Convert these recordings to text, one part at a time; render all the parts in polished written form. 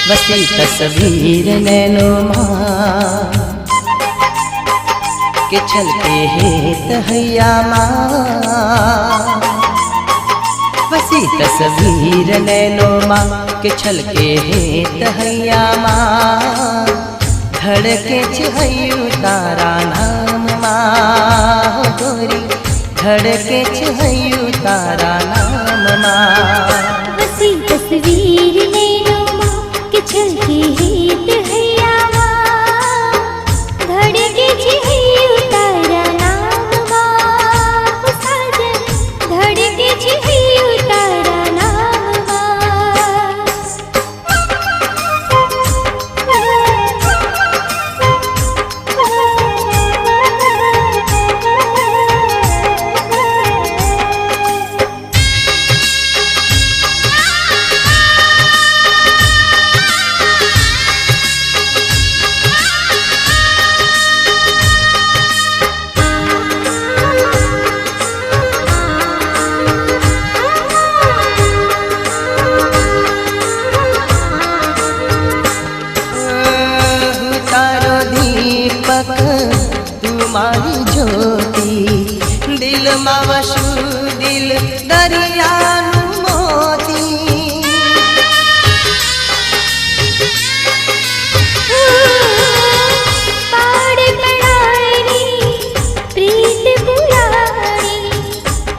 बसी तस्वीर नैनो माँ के चलते हेत हैया माँ। बसी तस्वीर नैनो माँ के छलके हेत हैया माँ। धड़के छहयु तारा नाम माँ गोरी, धड़के छहयु तारा नाम माँ। बसी तस्वीर नैनो माँ के छलके हेत हैया माँ। धड़के छहयु तारा नाम माँ। साजन धड़के छहयु तारा नाम माँ। तुम्हारी ज्योति दिल मावशु दिल दरिया मोती। पाड़ पड़ानी प्रीत पुरानी,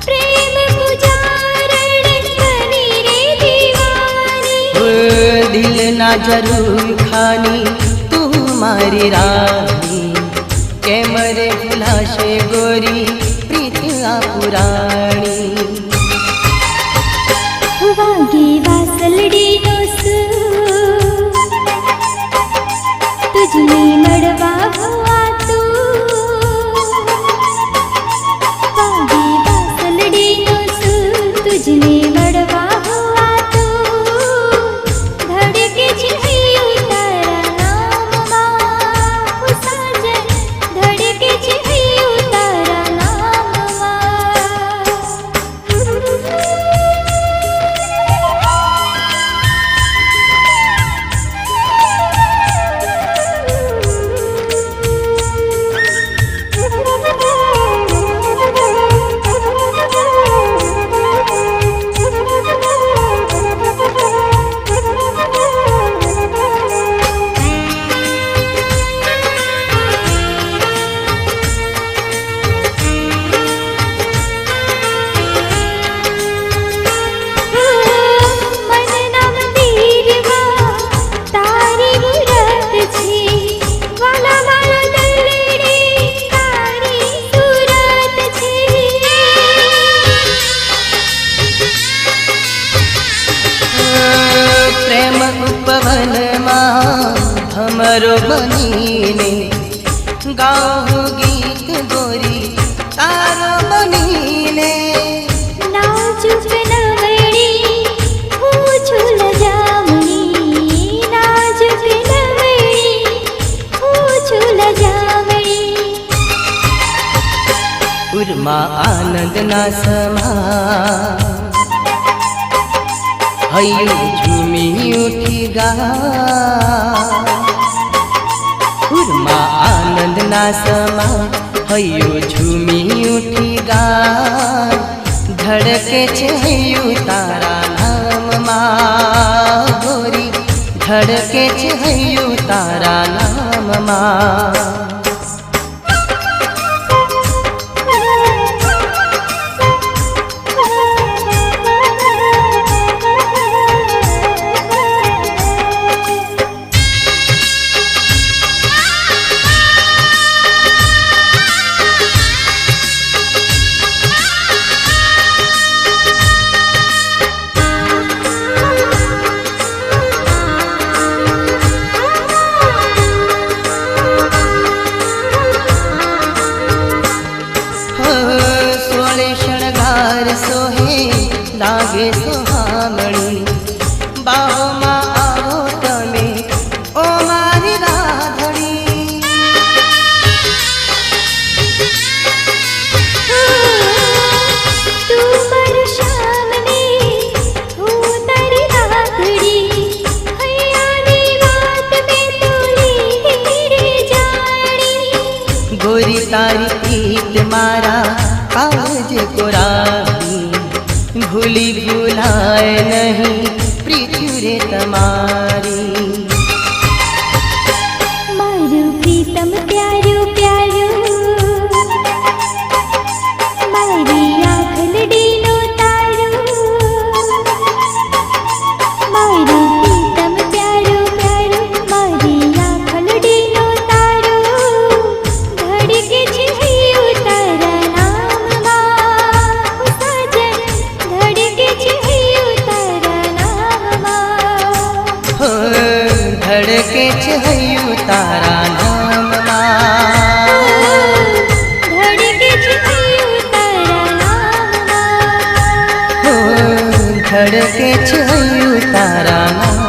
प्रेम पुजारण बनी रे दीवानी। दिल ना जरूर खानी तुम्हारी रानी, कैमरे भुलाशे गोरी प्रीत पुराणी। वागी वासलडी नोसू तुझने मड़वा हुआ तू। वागी वासलडी नोसू तुझने मड़वा हुआ तू। धड़के छहयु तारा नाम माँ। साजन धड़के छहयु तारा नाम माँ। पवन माँ हमरो बनीने गाओ गीत गोरी तारो बनीने। नाजुक नवड़ी पूछुल जामनी, नाजुक नवड़ी पूछुल जामनी। उर्मा आनंद ना समा हयु झूमी उठी गा। उर्मा आनंद ना समा हयु झूमी उठी गा। धड़के छहयु तारा नाम माँ गोरी, धड़के छहयु तारा नाम माँ। तारी प्रीत मारा काज को राही भूली भूलाए नहीं पृथ्वी रे तमारी मारू प्रीतम प्यारो प्यारो मारी आखलडीनो तारो मारू प्रीतम प्यारो प्यारो मारी आखलडीनो तारो धड़के छे हयो तारा नाम मा साजन धड़के छे हयो तारा नाम मा हो धड़के छे हयु तारा नाम धड़के छे हयो तारा नाम हो धड़के छे हयु तारा नाम